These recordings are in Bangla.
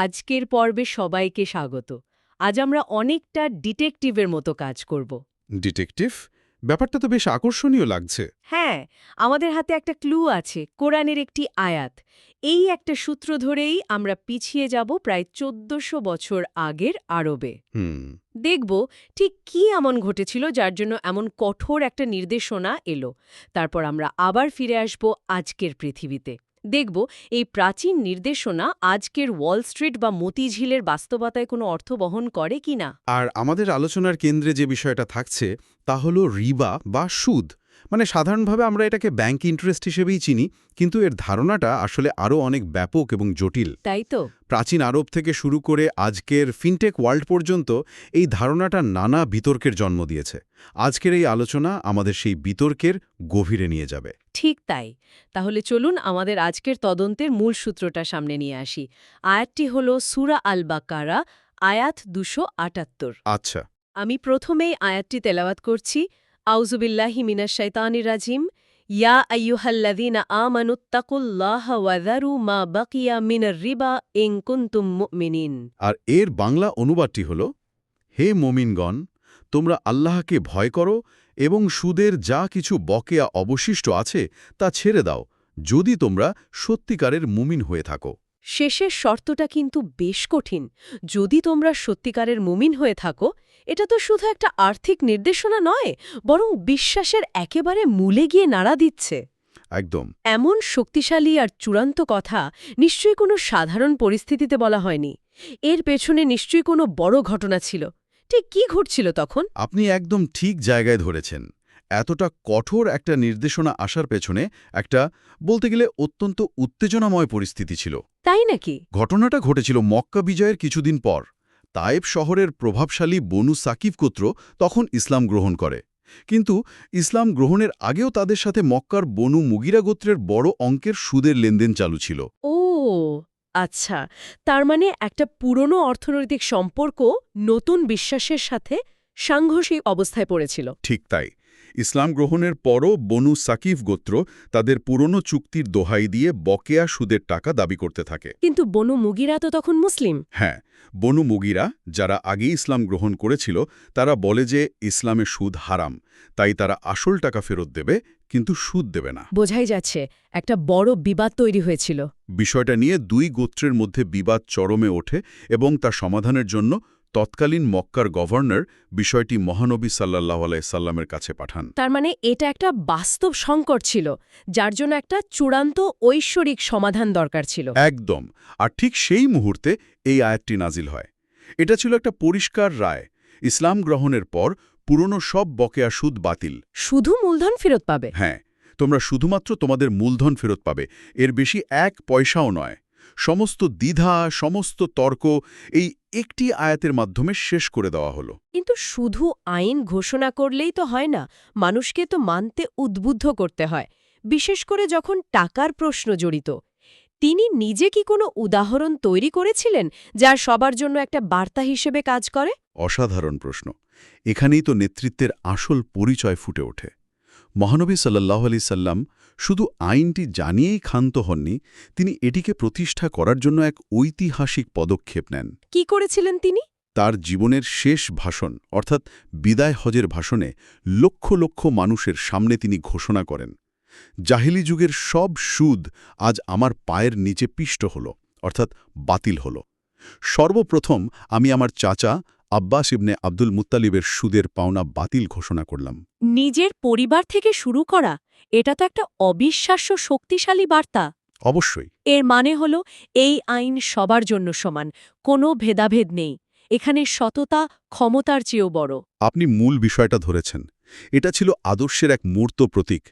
আজকের পর্বে সবাইকে স্বাগত। আজ আমরা অনেকটা ডিটেকটিভের মতো কাজ করব। ডিটেকটিভ? ব্যাপারটা তো বেশ আকর্ষণীয় লাগছে। হ্যাঁ, আমাদের হাতে একটা ক্লু আছে, কোরআনের একটি আয়াত। এই একটা সূত্র ধরেই আমরা পিছিয়ে যাব প্রায় ১৪০০ বছর আগের আরবে। হুম। দেখব ঠিক কি এমন ঘটেছিল যার জন্য এমন কঠোর একটা নির্দেশনা এলো। তারপর আমরা আবার ফিরে আসব আজকের পৃথিবীতে। দেখব এই প্রাচীন নির্দেশনা আজকের ওয়াল স্ট্রিট বা মতিঝিলের বাস্তবতায় কোনো অর্থ বহন করে কিনা। আর আমাদের আলোচনার কেন্দ্রে যে বিষয়টা থাকছে তা হলো রিবা বা সুদ। মানে সাধারণভাবে আমরা এটাকে ব্যাংক ইন্টারেস্ট হিসেবেই চিনি, কিন্তু এর ধারণাটা আসলে আরও অনেক ব্যাপক এবং জটিল। তাই তো। প্রাচীন আরব থেকে শুরু করে আজকের ফিনটেক ওয়ার্ল্ড পর্যন্ত এই ধারণাটা নানা বিতর্কের জন্ম দিয়েছে। আজকের এই আলোচনা আমাদের সেই বিতর্কের গভীরে নিয়ে যাবে। ঠিক তাই। তাহলে চলুন আমাদের আজকের তদন্তের মূল সূত্রটা সামনে নিয়ে আসি। আয়াতটি হল সূরা আল বাকারা, আয়াত ২৭৮। আচ্ছা। আমি প্রথমেই আয়াতটি তেলাওয়াত করছি। আউযুবিল্লাহি মিনাশ শাইতানির রাজিম। ইয়া আইয়ুহাল্লাযীনা আমানুত্তাকুল্লাহা ওয়া যারু মা বাকিয়া মিনার রিবা ইন কুনতুম মুমিনিন। আর এর বাংলা অনুবাদটি হল, হে মোমিনগণ, তোমরা আল্লাহকে ভয় করো এবং সুদের যা কিছু বকেয়া অবশিষ্ট আছে তা ছেড়ে দাও, যদি তোমরা সত্যিকারের মুমিন হয়ে থাকো। শেষের শর্তটা কিন্তু বেশ কঠিন। যদি তোমরা সত্যিকারের মুমিন হয়ে থাকো, এটা তো শুধু একটা আর্থিক নির্দেশনা নয়, বরং বিশ্বাসের একেবারে মূলে গিয়ে নাড়া দিচ্ছে। একদম। এমন শক্তিশালী আর চূড়ান্ত কথা নিশ্চয়ই কোনো সাধারণ পরিস্থিতিতে বলা হয়নি। এর পেছনে নিশ্চয়ই কোনো বড় ঘটনা ছিল। ঠিক কি ঘটছিল তখন? আপনি একদম ঠিক জায়গায় ধরেছেন। এতটা কঠোর একটা নির্দেশনা আসার পেছনে একটা, বলতে গেলে অত্যন্ত উত্তেজনাময় পরিস্থিতি ছিল। তাই নাকি? ঘটনাটা ঘটেছিল মক্কা বিজয়ের কিছুদিন পর। তায়েব শহরের প্রভাবশালী বনু সাকিব গোত্র তখন ইসলাম গ্রহণ করে। কিন্তু ইসলাম গ্রহণের আগেও তাদের সাথে মক্কার বনু মুগিরা গোত্রের বড় অঙ্কের সুদের লেনদেন চালু ছিল। ও আচ্ছা, তার মানে একটা পুরনো অর্থনৈতিক সম্পর্ক নতুন বিশ্বাসের সাথে সাংঘর্ষিক অবস্থায় পড়েছিল। ঠিক তাই। ইসলাম গ্রহণের পরও বনু সাকিফ গোত্র তাদের পুরনো চুক্তির দোহাই দিয়ে বকেয়া সুদের টাকা দাবি করতে থাকে। কিন্তু বনু মুগিরা তো তখন মুসলিম। হ্যাঁ, বনু মুগিরা, যারা আগে ইসলাম গ্রহণ করেছিল, তারা বলে যে ইসলামে সুদ হারাম, তাই তারা আসল টাকা ফেরত দেবে, কিন্তু সুদ দেবে না। বোঝাই যাচ্ছে একটা বড় বিবাদ তৈরি হয়েছিল। বিষয়টা নিয়ে দুই গোত্রের মধ্যে বিবাদ চরমে ওঠে এবং তার সমাধানের জন্য তৎকালীন মক্কার গভর্নর বিষয়টি মহানবী সাল্লাল্লাহু আলাইহি সাল্লামের কাছে পাঠান। তার মানে এটা একটা বাস্তব সংকট ছিল, যার জন্য একটা চূড়ান্ত ঐশ্বরিক সমাধান দরকার ছিল। একদম। আর ঠিক সেই মুহূর্তে এই আয়াতটি নাজিল হয়। এটা ছিল একটা পরিষ্কার রায়। ইসলাম গ্রহণের পর পুরনো সব বকেয়া সুদ বাতিল। শুধু মূলধন ফেরত পাবে? হ্যাঁ, তোমরা শুধুমাত্র তোমাদের মূলধন ফেরত পাবে, এর বেশি এক পয়সাও নয়। সমস্ত দ্বিধা, সমস্ত তর্ক এই একটি আয়াতের মাধ্যমে শেষ করে দেওয়া হলো। কিন্তু শুধু আইন ঘোষণা করলেই তো হয় না, মানুষকে তো মানতে উদ্বুদ্ধ করতে হয়, বিশেষ করে যখন টাকার প্রশ্ন জড়িত। তিনি নিজে কি কোনো উদাহরণ তৈরি করেছিলেন যা সবার জন্য একটা বার্তা হিসেবে কাজ করে? অসাধারণ প্রশ্ন। এখানেই তো নেতৃত্বের আসল পরিচয় ফুটে ওঠে। মহানবী সাল্লাল্লাহু আলাইহি সাল্লাম শুধু আইনটি জানিয়েই ক্ষান্ত হননি, তিনি এটিকে প্রতিষ্ঠা করার জন্য এক ঐতিহাসিক পদক্ষেপ নেন। কি করেছিলেন তিনি? তার জীবনের শেষ ভাষণ, অর্থাৎ বিদায় হজের ভাষণে লক্ষ লক্ষ মানুষের সামনে তিনি ঘোষণা করেন, জাহিলি যুগের সব সুদ আজ আমার পায়ের নিচে পিষ্ট হল, অর্থাৎ বাতিল হল। সর্বপ্রথম আমি আমার চাচা আব্বাস ইবনে আব্দুল মুত্তালিবের সুদের পাওনা বাতিল ঘোষণা করলাম। নিজের পরিবার থেকে শুরু করা, এটা তো একটা অবিশ্বাস্য শক্তিশালী বার্তা। অবশ্যই। এর মানে হল এই আইন সবার জন্য সমান, কোনো ভেদাভেদ নেই। এখানে সততা ক্ষমতার চেয়েও বড়। আপনি মূল বিষয়টা ধরেছেন। এটা ছিল আদর্শের এক মূর্ত প্রতীক।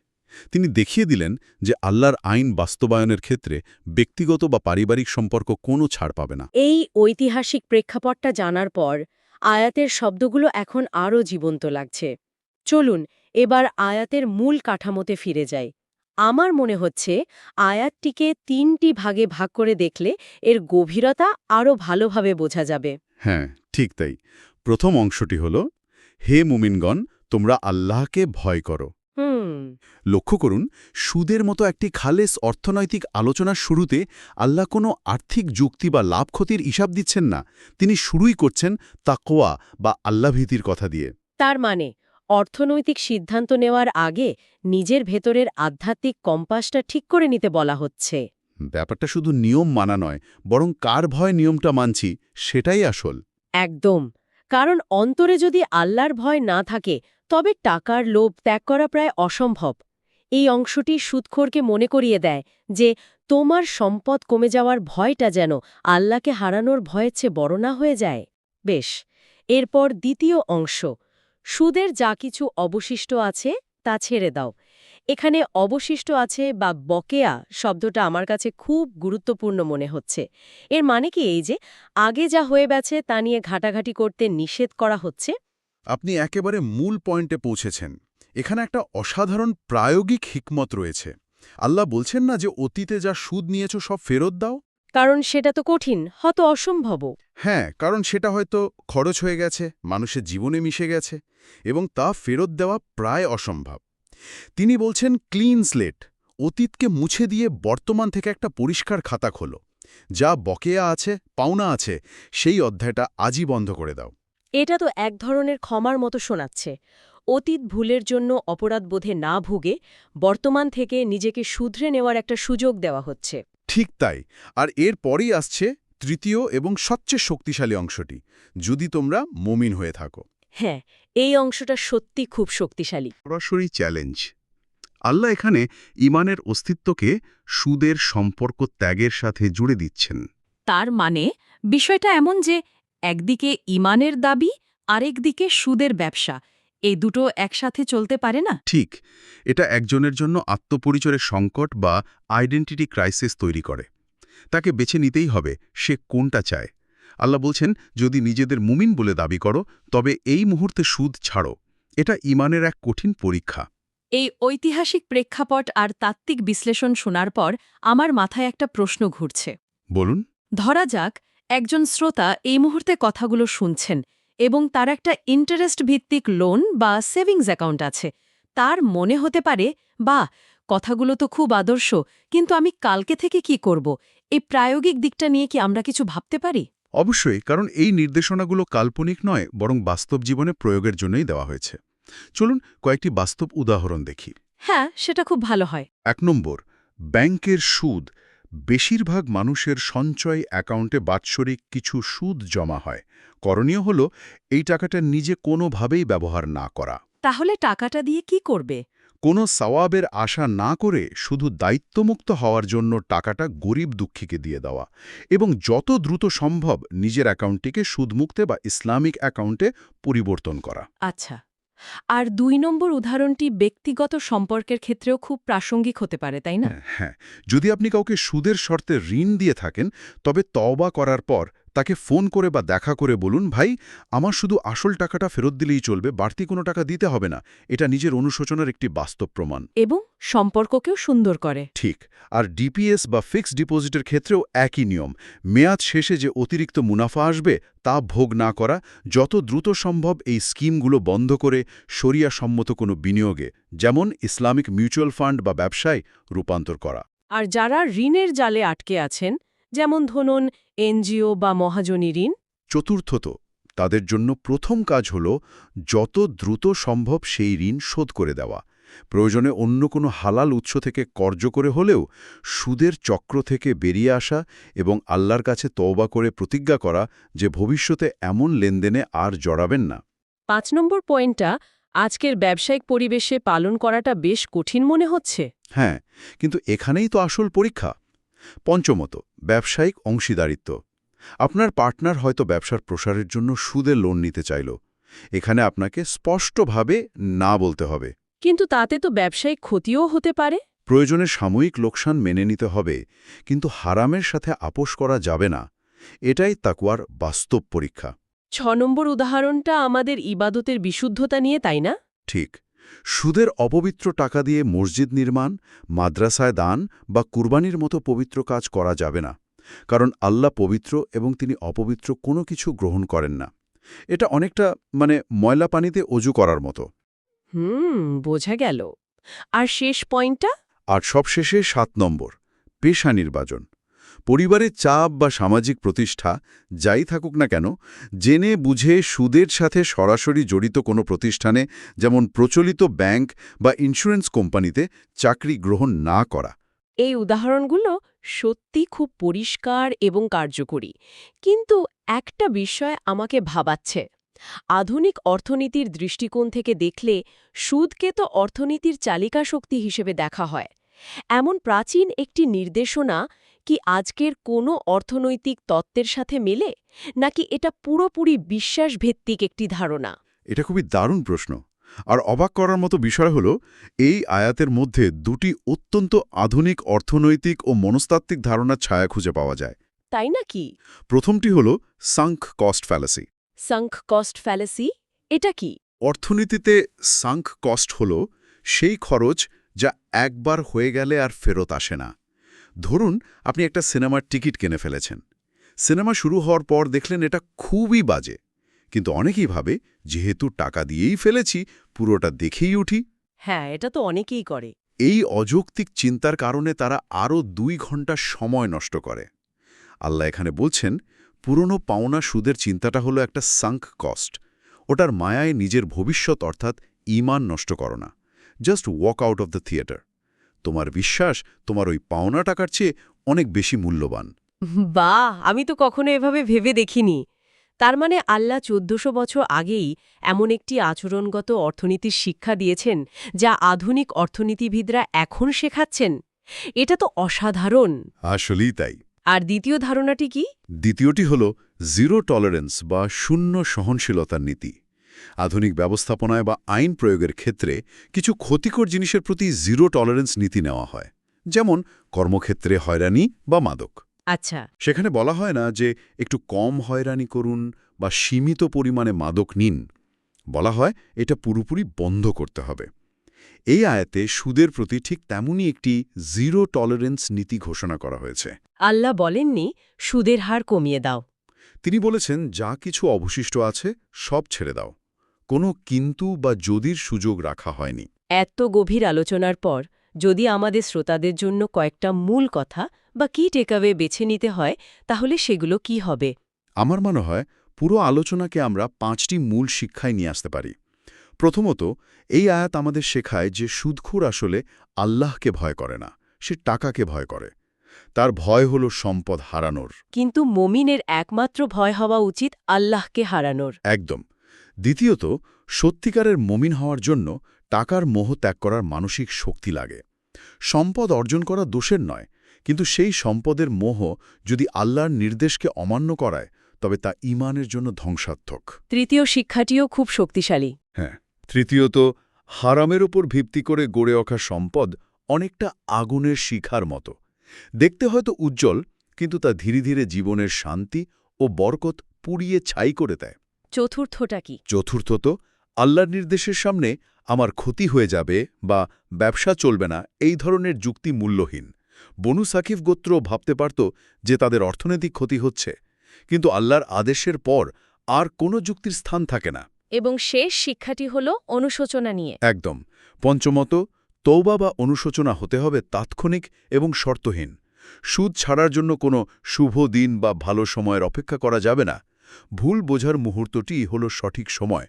তিনি দেখিয়ে দিলেন যে আল্লাহর আইন বাস্তবায়নের ক্ষেত্রে ব্যক্তিগত বা পারিবারিক সম্পর্ক কোনো ছাড় পাবে না। এই ঐতিহাসিক প্রেক্ষাপটটা জানার পর আয়াতের শব্দগুলো এখন আরও জীবন্ত লাগছে। চলুন এবার আয়াতের মূল কাঠামোতে ফিরে যাই। আমার মনে হচ্ছে আয়াতটিকে ৩টি ভাগে ভাগ করে দেখলে এর গভীরতা আরও ভালোভাবে বোঝা যাবে। হ্যাঁ, ঠিক তাই। প্রথম অংশটি হল, হে মুমিনগণ, তোমরা আল্লাহকে ভয় করো। লক্ষ্য করুন, সুদের মতো একটি খালেস অর্থনৈতিক আলোচনার শুরুতে আল্লাহ কোনো আর্থিক যুক্তি বা লাভ ক্ষতির হিসাব দিচ্ছেন না। তিনি শুরুই করছেন তাকওয়া বা আল্লাহভীতির কথা দিয়ে। তার মানে অর্থনৈতিক সিদ্ধান্ত নেওয়ার আগে নিজের ভেতরের আধ্যাত্মিক কম্পাসটা ঠিক করে নিতে বলা হচ্ছে। ব্যাপারটা শুধু নিয়ম মানা নয়, বরং কার ভয় নিয়মটা মানছি সেটাই আসল। একদম। কারণ অন্তরে যদি আল্লাহর ভয় না থাকে তবে টাকার লোভ ত্যাগ করা প্রায় অসম্ভব। এই অংশটি সুদখোরকে মনে করিয়ে দেয় যে তোমার সম্পদ কমে যাওয়ার ভয়টা যেন আল্লাহকে হারানোর ভয়ের চেয়ে বড় না হয়ে যায়। বেশ, এরপর দ্বিতীয় অংশ, সুদের যা কিছু অবশিষ্ট আছে তা ছেড়ে দাও। এখানে অবশিষ্ট আছে বা বকেয়া শব্দটা আমার কাছে খুব গুরুত্বপূর্ণ মনে হচ্ছে। এর মানে কি এই যে আগে যা হয়ে গেছে তা নিয়ে ঘাটাঘাটি করতে নিষেধ করা হচ্ছে? আপনি একেবারে মূল পয়েন্টে পৌঁছেছেন। এখানে একটা অসাধারণ প্রায়োগিক হিকমত রয়েছে। আল্লাহ বলছেন না যে অতীতে যা সুদ নিয়েছ সব ফেরত দাও। কারণ সেটা তো কঠিন, হয়তো অসম্ভবও। হ্যাঁ, কারণ সেটা হয়তো খরচ হয়ে গেছে, মানুষের জীবনে মিশে গেছে, এবং তা ফেরত দেওয়া প্রায় অসম্ভব। তিনি বলছেন ক্লিন স্লেট, অতীতকে মুছে দিয়ে বর্তমান থেকে একটা পরিষ্কার খাতা খোলো। যা বকেয়া আছে, পাওনা আছে, সেই অধ্যায়টা আজই বন্ধ করে দাও। এটা তো এক ধরনের ক্ষমার মতো শোনাচ্ছে। অতীত ভুলের জন্য অপরাধবোধে না ভুগে বর্তমান থেকে নিজেকে শুধরে নেওয়ার একটা সুযোগ দেওয়া হচ্ছে। ঠিক তাই। আর এর পরেই আসছে তৃতীয় এবং সবচেয়ে শক্তিশালী অংশটি, যদি তোমরা মুমিন হয়ে থাকো। হ্যাঁ, এই অংশটা সত্যি খুব শক্তিশালী। সরাসরি চ্যালেঞ্জ। আল্লাহ এখানে ইমানের অস্তিত্বকে সুদের সম্পর্ক ত্যাগের সাথে জুড়ে দিচ্ছেন। তার মানে বিষয়টা এমন যে একদিকে ইমানের দাবি, আরেকদিকে সুদের ব্যবসা, এই দুটো একসাথে চলতে পারে না। ঠিক, এটা একজনের জন্য আত্মপরিচয়ের সংকট বা আইডেন্টিটি ক্রাইসিস তৈরি করে। তাকে বেছে নিতেই হবে সে কোনটা চায়। আল্লাহ বলছেন, যদি নিজেদের মুমিন বলে দাবি করো তবে এই মুহূর্তে সুদ ছাড়ো। এটা ইমানের এক কঠিন পরীক্ষা। এই ঐতিহাসিক প্রেক্ষাপট আর তাত্ত্বিক বিশ্লেষণ শোনার পর আমার মাথায় একটা প্রশ্ন ঘুরছে। বলুন। ধরা যাক একজন শ্রোতা এই মুহূর্তে কথাগুলো শুনছেন এবং তার একটা ইন্টারেস্ট ভিত্তিক লোন বা সেভিংস অ্যাকাউন্ট আছে। তার মনে হতে পারে, বা কথাগুলো তো খুব আদর্শ, কিন্তু আমি কালকে থেকে কি করব? এই প্রায়োগিক দিকটা নিয়ে কি আমরা কিছু ভাবতে পারি? অবশ্যই, কারণ এই নির্দেশনাগুলো কাল্পনিক নয়, বরং বাস্তব জীবনে প্রয়োগের জন্যই দেওয়া হয়েছে। চলুন কয়েকটি বাস্তব উদাহরণ দেখি। হ্যাঁ, সেটা খুব ভালো হয়। ১ নম্বর, ব্যাংকের সুদ। বেশিরভাগ মানুষের সঞ্চয় অ্যাকাউন্টে বাৎসরিক কিছু সুদ জমা হয়। করণীয় হল এই টাকাটা নিজে কোনোভাবেই ব্যবহার না করা। তাহলে টাকাটা দিয়ে কি করবে? কোনো সওয়াবের আশা না করে শুধু দায়িত্বমুক্ত হওয়ার জন্য টাকাটা গরিব দুঃখীকে দিয়ে দেওয়া, এবং যত দ্রুত সম্ভব নিজের অ্যাকাউন্টটিকে সুদমুক্তে বা ইসলামিক অ্যাকাউন্টে পরিবর্তন করা। আচ্ছা। আর ২ নম্বর উদাহরণটি ব্যক্তিগত সম্পর্কের ক্ষেত্রেও খুব প্রাসঙ্গিক হতে পারে, তাই না? হ্যাঁ, যদি আপনি কাউকে সুদের শর্তে ঋণ দিয়ে থাকেন, তবে তওবা করার পর তাকে ফোন করে বা দেখা করে বলুন, ভাই, আমার শুধু আসল টাকাটা ফেরত দিলেই চলবে, বাড়তি কোনো টাকা দিতে হবে না। এটা নিজের অনুশোচনার একটি বাস্তব প্রমাণ। এবং সম্পর্ককেও সুন্দর করে। ঠিক। আর ডিপিএস বা ফিক্সড ডিপোজিটের ক্ষেত্রেও একই নিয়ম। মেয়াদ শেষে যে অতিরিক্ত মুনাফা আসবে তা ভোগ না করা, যত দ্রুত সম্ভব এই স্কিমগুলো বন্ধ করে শরিয়া সম্মত কোনো বিনিয়োগে, যেমন ইসলামিক মিউচুয়াল ফান্ড বা ব্যবসায়, রূপান্তর করা। আর যারা ঋণের জালে আটকে আছেন, যেমন ধরুন এনজিও বা মহাজনী ঋণ। চতুর্থত, তাদের জন্য প্রথম কাজ হল যত দ্রুত সম্ভব সেই ঋণ শোধ করে দেওয়া। প্রয়োজনে অন্য কোনো হালাল উৎস থেকে কর্জ করে হলেও সুদের চক্র থেকে বেরিয়ে আসা এবং আল্লাহর কাছে তওবা করে প্রতিজ্ঞা করা যে ভবিষ্যতে এমন লেনদেনে আর জড়াবেন না। ৫ নম্বর পয়েন্টটা আজকের ব্যবসায়িক পরিবেশে পালন করাটা বেশ কঠিন মনে হচ্ছে। হ্যাঁ, কিন্তু এখানেই তো আসল পরীক্ষা। পঞ্চমত, ব্যবসায়িক অংশীদারিত্ব। আপনার পার্টনার হয়তো ব্যবসার প্রসারের জন্য সুদে লোন নিতে চাইল। এখানে আপনাকে স্পষ্টভাবে না বলতে হবে। কিন্তু তাতে তো ব্যবসায়িক ক্ষতিও হতে পারে। প্রয়োজনে সাময়িক লোকসান মেনে নিতে হবে, কিন্তু হারামের সাথে আপোস করা যাবে না। এটাই তাকওয়ার বাস্তব পরীক্ষা। ৬ নম্বর উদাহরণটা আমাদের ইবাদতের বিশুদ্ধতা নিয়ে, তাই না? ঠিক। সুদের অপবিত্র টাকা দিয়ে মসজিদ নির্মাণ, মাদ্রাসায় দান বা কুরবানির মতো পবিত্র কাজ করা যাবে না, কারণ আল্লাহ পবিত্র এবং তিনি অপবিত্র কোনো কিছু গ্রহণ করেন না। এটা অনেকটা ময়লা পানিতে অজু করার মতো। বোঝা গেল। আর শেষ পয়েন্টটা? আর সবশেষে ৭ নম্বর, পেশা নির্বাচন। পরিবারের চাপ বা সামাজিক প্রতিষ্ঠা যাই থাকুক না কেন, জেনে বুঝে সুদের সাথে সরাসরি জড়িত কোনো প্রতিষ্ঠানে, যেমন প্রচলিত ব্যাংক বা ইন্স্যুরেন্স কোম্পানিতে চাকরি গ্রহণ না করা। এই উদাহরণগুলো সত্যি খুব পরিষ্কার এবং কার্যকরী, কিন্তু একটা বিষয় আমাকে ভাবাচ্ছে। আধুনিক অর্থনীতির দৃষ্টিকোণ থেকে দেখলে সুদকে তো অর্থনীতির চালিকা শক্তি হিসেবে দেখা হয়। এমন প্রাচীন একটি নির্দেশনা কি আজকের কোনো অর্থনৈতিক তত্ত্বের সাথে মেলে, নাকি এটা পুরোপুরি বিশ্বাসভিত্তিক একটি ধারণা? এটা খুবই দারুণ প্রশ্ন। আর অবাক করার মতো বিষয় হল, এই আয়াতের মধ্যে দুটি অত্যন্ত আধুনিক অর্থনৈতিক ও মনস্তাত্ত্বিক ধারণার ছায়া খুঁজে পাওয়া যায়। তাই নাকি? প্রথমটি হল sunk cost fallacy. Sunk cost fallacy এটা কি? অর্থনীতিতে সাঙ্ক কস্ট হল সেই খরচ যা একবার হয়ে গেলে আর ফেরত আসে না। ধরুন, আপনি একটা সিনেমার টিকিট কিনে ফেলেছেন। সিনেমা শুরু হওয়ার পর দেখলেন এটা খুবই বাজে, কিন্তু অনেকেই ভাবে যেহেতু টাকা দিয়েই ফেলেছি, পুরোটা দেখেই উঠি। হ্যাঁ, এটা তো অনেকেই করে। এই অযৌক্তিক চিন্তার কারণে তারা আরও ২ ঘন্টা সময় নষ্ট করে। আল্লাহ এখানে বলছেন, পুরনো পাওনা সুদের চিন্তাটা হলো একটা সাঙ্ক কস্ট। ওটার মায়ায় নিজের ভবিষ্যৎ অর্থাৎ ঈমান নষ্ট করো না। Just walk out of the theatre. তোমার বিশ্বাস তোমার ওই পাওনা টাকার চেয়ে অনেক বেশি মূল্যবান। বাহ, আমি তো কখনো এভাবে ভেবে দেখিনি। তার মানে আল্লাহ ১৪০০ বছর আগেই এমন একটি আচরণগত অর্থনীতির শিক্ষা দিয়েছেন, যা আধুনিক অর্থনীতিবিদরা এখন শেখাচ্ছেন। এটা তো অসাধারণ। আসলেই তাই। আর দ্বিতীয় ধারণাটি কি? দ্বিতীয়টি হল জিরো টলারেন্স বা শূন্য সহনশীলতার নীতি। আধুনিক ব্যবস্থাপনায় বা আইন প্রয়োগের ক্ষেত্রে কিছু ক্ষতিকর জিনিসের প্রতি জিরো টলারেন্স নীতি নেওয়া হয়, যেমন কর্মক্ষেত্রে হয়রানি বা মাদক। আচ্ছা। সেখানে বলা হয় না যে একটু কম হয়রানি করুন বা সীমিত পরিমাণে মাদক নিন। বলা হয় এটা পুরোপুরি বন্ধ করতে হবে। এই আয়াতে সুদের প্রতি ঠিক তেমনই একটি জিরো টলারেন্স নীতি ঘোষণা করা হয়েছে। আল্লাহ বলেননি সুদের হার কমিয়ে দাও। তিনি বলেছেন, যা কিছু অবশিষ্ট আছে সব ছেড়ে দাও। কোনো কিন্তু বা যদির সুযোগ রাখা হয়নি। এত গভীর আলোচনার পর যদি আমাদের শ্রোতাদের জন্য কয়েকটা মূল কথা বা কি টেকঅ্যাওয়ে বেছে নিতে হয়, তাহলে সেগুলো কি হবে? আমার মনে হয় পুরো আলোচনাকে আমরা ৫টি মূল শিক্ষায় নিয়ে আসতে পারি। প্রথমত, এই আয়াত আমাদের শেখায় যে সুদখোর আসলে আল্লাহকে ভয় করে না, সে টাকাকে ভয় করে। তার ভয় হল সম্পদ হারানোর। কিন্তু মমিনের একমাত্র ভয় হওয়া উচিত আল্লাহকে হারানোর। একদম। দ্বিতীয়ত, সত্যিকারের মমিন হওয়ার জন্য টাকার মোহ ত্যাগ করার মানসিক শক্তি লাগে। সম্পদ অর্জন করা দোষের নয়, কিন্তু সেই সম্পদের মোহ যদি আল্লাহর নির্দেশকে অমান্য করায়, তবে তা ঈমানের জন্য ধ্বংসাত্মক। তৃতীয় শিক্ষাটিও খুব শক্তিশালী। হ্যাঁ। তৃতীয়ত, হারামের ওপর ভিত্তি করে গড়ে ওঠা সম্পদ অনেকটা আগুনের শিখার মতো। দেখতে হয়তো উজ্জ্বল, কিন্তু তা ধীরে ধীরে জীবনের শান্তি ও বরকত পুড়িয়ে ছাই করে দেয়। চতুর্থটা কি? চতুর্থত, আল্লাহর নির্দেশের সামনে আমার ক্ষতি হয়ে যাবে বা ব্যবসা চলবে না, এই ধরনের যুক্তি মূল্যহীন। বনু সাকিফ গোত্র ভাবতে পারত যে তাদের অর্থনৈতিক ক্ষতি হচ্ছে, কিন্তু আল্লাহর আদেশের পর আর কোনো যুক্তির স্থান থাকে না। এবং শেষ শিক্ষাটি হল অনুশোচনা নিয়ে। একদম। পঞ্চমত, তৌবা বা অনুশোচনা হতে হবে তাৎক্ষণিক এবং শর্তহীন। সুদ ছাড়ার জন্য কোনো শুভ দিন বা ভালো সময়ের অপেক্ষা করা যাবে না। ভুল বোঝার মুহূর্তটিই হল সঠিক সময়।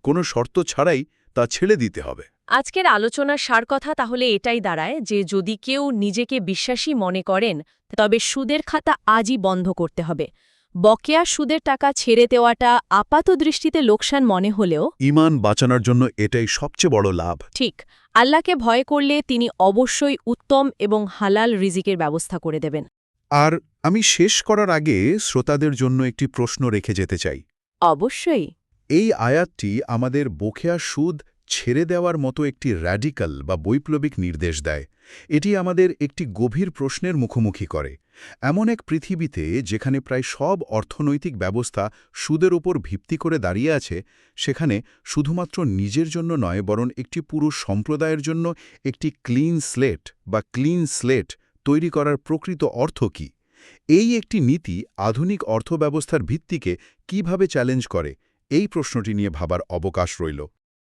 কোনো শর্ত ছাড়াই তা ছেড়ে দিতে হবে। আজকের আলোচনার সার কথা তাহলে এটাই দাঁড়ায় যে যদি কেউ নিজেকে বিশ্বাসী মনে করেন, তবে সুদের খাতা আজই বন্ধ করতে হবে। বকেয়া সুদের টাকা ছেড়ে দেওয়াটা আপাত দৃষ্টিতে লোকসান মনে হলেও ঈমান বাঁচানোর জন্য এটাই সবচেয়ে বড় লাভ। ঠিক, আল্লাহকে ভয় করলে তিনি অবশ্যই উত্তম এবং হালাল রিজিকের ব্যবস্থা করে দেবেন। আর আমি শেষ করার আগে শ্রোতাদের জন্য একটি প্রশ্ন রেখে যেতে চাই। অবশ্যই। এই আয়াতটি আমাদের বকেয়া সুদ ছেড়ে দেওয়ার মতো একটি র্যাডিক্যাল বা বৈপ্লবিক নির্দেশ দেয়। এটি আমাদের একটি গভীর প্রশ্নের মুখোমুখি করে। এমন এক পৃথিবীতে যেখানে প্রায় সব অর্থনৈতিক ব্যবস্থা সুদের ওপর ভিত্তি করে দাঁড়িয়ে আছে, সেখানে শুধুমাত্র নিজের জন্য নয়, বরং একটি পুরো সম্প্রদায়ের জন্য একটি ক্লিন স্লেট তৈরি করার প্রকৃত অর্থ কী? এই একটি নীতি আধুনিক অর্থব্যবস্থার ভিত্তিকে কিভাবে চ্যালেঞ্জ করে, এই প্রশ্নটি নিয়ে ভাবার অবকাশ রইল।